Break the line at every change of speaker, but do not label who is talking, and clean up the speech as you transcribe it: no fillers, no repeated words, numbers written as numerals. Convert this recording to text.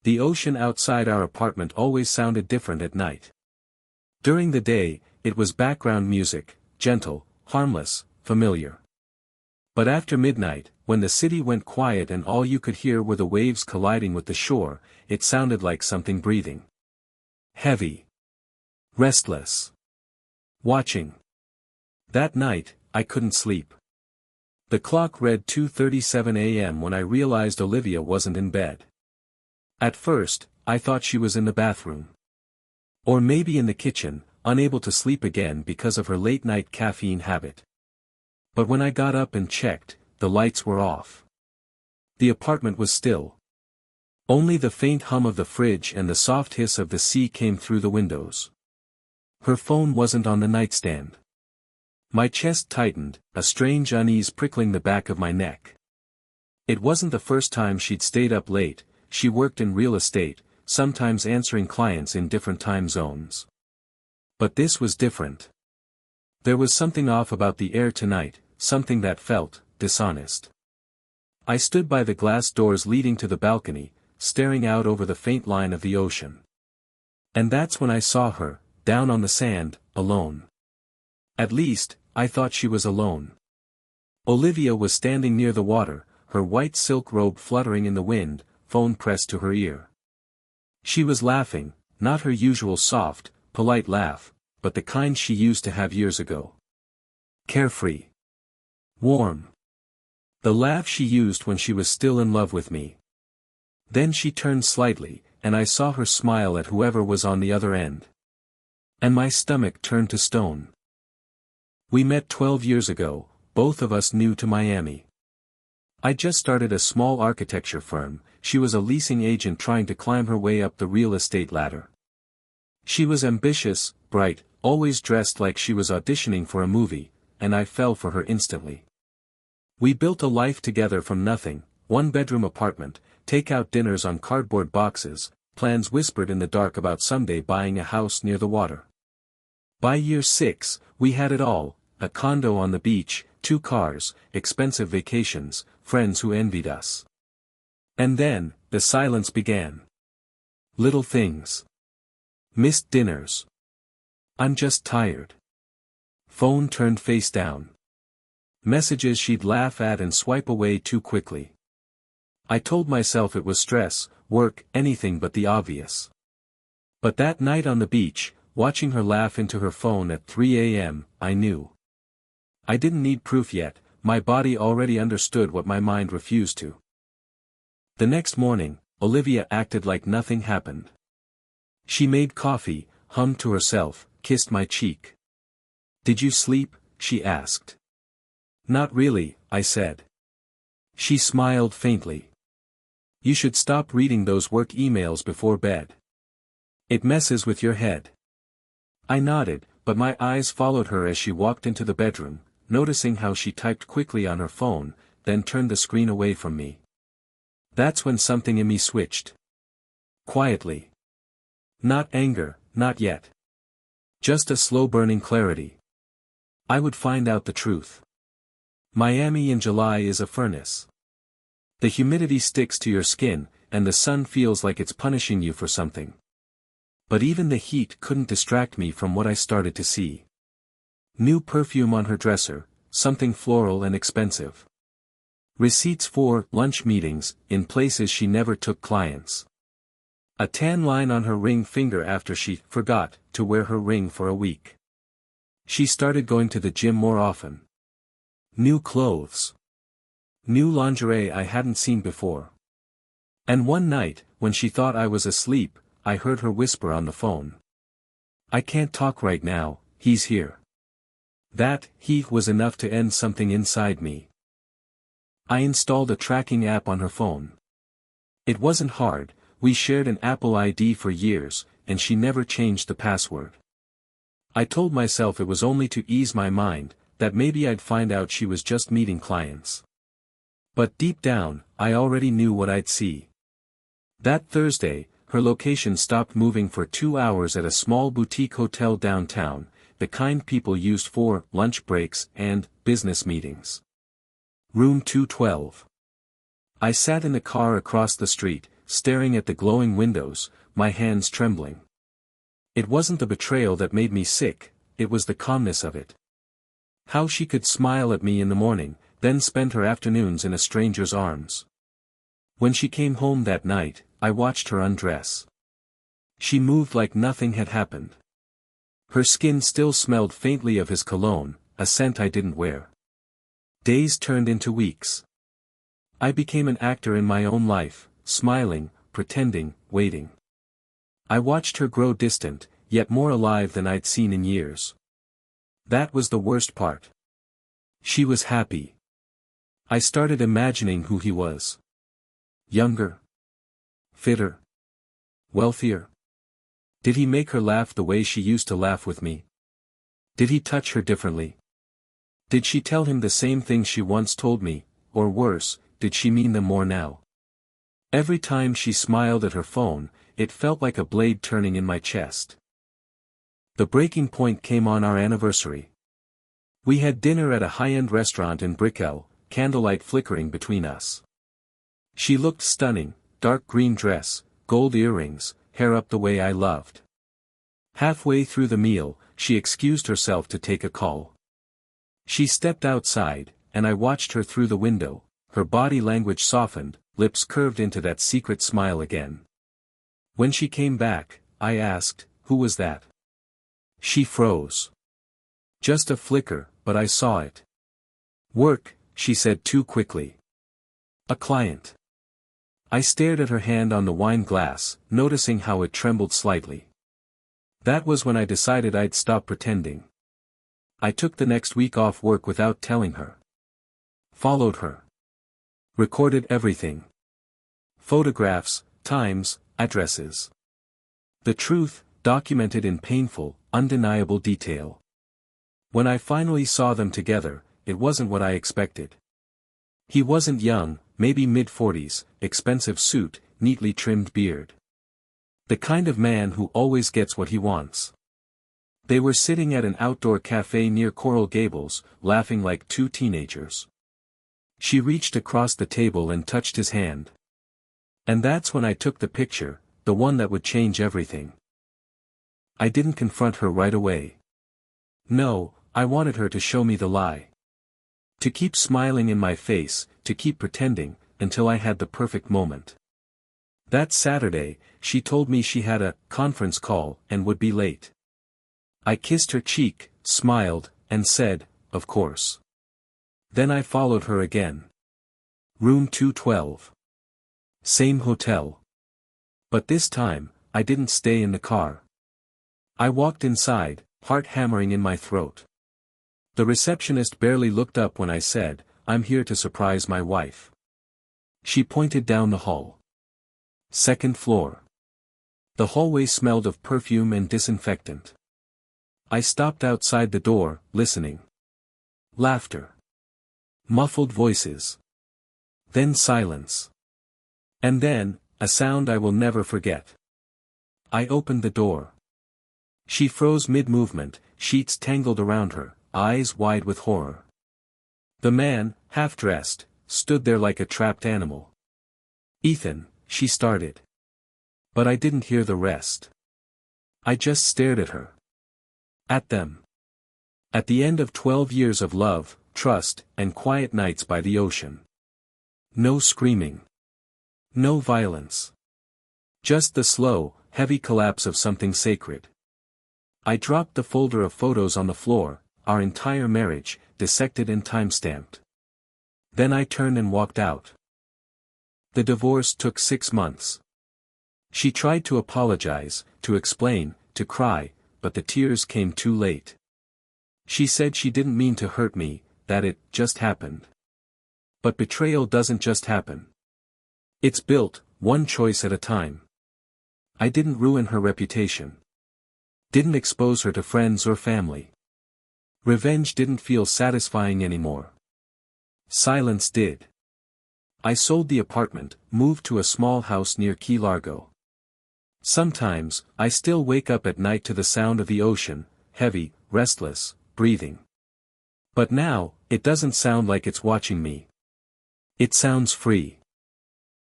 The ocean outside our apartment always sounded different at night. During the day, it was background music, gentle, harmless, familiar. But after midnight, when the city went quiet and all you could hear were the waves colliding with the shore, it sounded like something breathing. Heavy. Restless. Watching. That night, I couldn't sleep. The clock read 2:37 a.m. when I realized Olivia wasn't in bed. At first, I thought she was in the bathroom. Or maybe in the kitchen, unable to sleep again because of her late-night caffeine habit. But when I got up and checked, the lights were off. The apartment was still. Only the faint hum of the fridge and the soft hiss of the sea came through the windows. Her phone wasn't on the nightstand. My chest tightened, a strange unease prickling the back of my neck. It wasn't the first time she'd stayed up late. She worked in real estate, sometimes answering clients in different time zones. But this was different. There was something off about the air tonight, something that felt dishonest. I stood by the glass doors leading to the balcony, staring out over the faint line of the ocean. And that's when I saw her, down on the sand, alone. At least, I thought she was alone. Olivia was standing near the water, her white silk robe fluttering in the wind, phone pressed to her ear. She was laughing, not her usual soft, polite laugh, but the kind she used to have years ago. Carefree. Warm. The laugh she used when she was still in love with me. Then she turned slightly, and I saw her smile at whoever was on the other end. And my stomach turned to stone. We met 12 years ago, both of us new to Miami. I just started a small architecture firm, she was a leasing agent trying to climb her way up the real estate ladder. She was ambitious, bright, always dressed like she was auditioning for a movie, and I fell for her instantly. We built a life together from nothing, one-bedroom apartment, take-out dinners on cardboard boxes, plans whispered in the dark about someday buying a house near the water. By year 6, we had it all, a condo on the beach, 2 cars, expensive vacations, friends who envied us. And then, the silence began. Little things. Missed dinners. I'm just tired. Phone turned face down. Messages she'd laugh at and swipe away too quickly. I told myself it was stress, work, anything but the obvious. But that night on the beach, watching her laugh into her phone at 3 a.m., I knew. I didn't need proof yet, my body already understood what my mind refused to. The next morning, Olivia acted like nothing happened. She made coffee, hummed to herself, kissed my cheek. "Did you sleep?" she asked. "Not really," I said. She smiled faintly. "You should stop reading those work emails before bed. It messes with your head." I nodded, but my eyes followed her as she walked into the bedroom, noticing how she typed quickly on her phone, then turned the screen away from me. That's when something in me switched. Quietly. Not anger, not yet. Just a slow-burning clarity. I would find out the truth. Miami in July is a furnace. The humidity sticks to your skin, and the sun feels like it's punishing you for something. But even the heat couldn't distract me from what I started to see. New perfume on her dresser, something floral and expensive. Receipts for lunch meetings, in places she never took clients. A tan line on her ring finger after she forgot to wear her ring for a week. She started going to the gym more often. New clothes. New lingerie I hadn't seen before. And one night, when she thought I was asleep, I heard her whisper on the phone. "I can't talk right now, he's here." That "he" was enough to end something inside me. I installed a tracking app on her phone. It wasn't hard, we shared an Apple ID for years, and she never changed the password. I told myself it was only to ease my mind, that maybe I'd find out she was just meeting clients. But deep down, I already knew what I'd see. That Thursday, her location stopped moving for 2 hours at a small boutique hotel downtown, the kind people used for lunch breaks and business meetings. Room 212. I sat in the car across the street, staring at the glowing windows, my hands trembling. It wasn't the betrayal that made me sick, it was the calmness of it. How she could smile at me in the morning, then spend her afternoons in a stranger's arms. When she came home that night, I watched her undress. She moved like nothing had happened. Her skin still smelled faintly of his cologne, a scent I didn't wear. Days turned into weeks. I became an actor in my own life, smiling, pretending, waiting. I watched her grow distant, yet more alive than I'd seen in years. That was the worst part. She was happy. I started imagining who he was. Younger. Fitter. Wealthier. Did he make her laugh the way she used to laugh with me? Did he touch her differently? Did she tell him the same things she once told me, or worse, did she mean them more now? Every time she smiled at her phone, it felt like a blade turning in my chest. The breaking point came on our anniversary. We had dinner at a high-end restaurant in Betrayal, candlelight flickering between us. She looked stunning, dark green dress, gold earrings, hair up the way I loved. Halfway through the meal, she excused herself to take a call. She stepped outside, and I watched her through the window, her body language softened, lips curved into that secret smile again. When she came back, I asked, "Who was that?" She froze. "Just a flicker, but I saw it." "Work," she said too quickly. "A client." I stared at her hand on the wine glass, noticing how it trembled slightly. That was when I decided I'd stop pretending. I took the next week off work without telling her. Followed her. Recorded everything. Photographs, times, addresses. The truth, documented in painful, undeniable detail. When I finally saw them together, it wasn't what I expected. He wasn't young, maybe mid-40s, expensive suit, neatly trimmed beard. The kind of man who always gets what he wants. They were sitting at an outdoor cafe near Coral Gables, laughing like two teenagers. She reached across the table and touched his hand. And that's when I took the picture, the one that would change everything. I didn't confront her right away. No, I wanted her to show me the lie. To keep smiling in my face, to keep pretending, until I had the perfect moment. That Saturday, she told me she had a conference call and would be late. I kissed her cheek, smiled, and said, "Of course." Then I followed her again. Room 212. Same hotel. But this time, I didn't stay in the car. I walked inside, heart hammering in my throat. The receptionist barely looked up when I said, "I'm here to surprise my wife." She pointed down the hall. Second floor. The hallway smelled of perfume and disinfectant. I stopped outside the door, listening. Laughter. Muffled voices. Then silence. And then, a sound I will never forget. I opened the door. She froze mid-movement, sheets tangled around her, eyes wide with horror. The man, half-dressed, stood there like a trapped animal. "Ethan," she started. But I didn't hear the rest. I just stared at her. At them. At the end of 12 years of love, trust, and quiet nights by the ocean. No screaming. No violence. Just the slow, heavy collapse of something sacred. I dropped the folder of photos on the floor, our entire marriage, dissected and time-stamped. Then I turned and walked out. The divorce took 6 months. She tried to apologize, to explain, to cry, but the tears came too late. She said she didn't mean to hurt me, that it just happened. But betrayal doesn't just happen. It's built, one choice at a time. I didn't ruin her reputation. Didn't expose her to friends or family. Revenge didn't feel satisfying anymore. Silence did. I sold the apartment, moved to a small house near Key Largo. Sometimes, I still wake up at night to the sound of the ocean, heavy, restless, breathing. But now, it doesn't sound like it's watching me. It sounds free.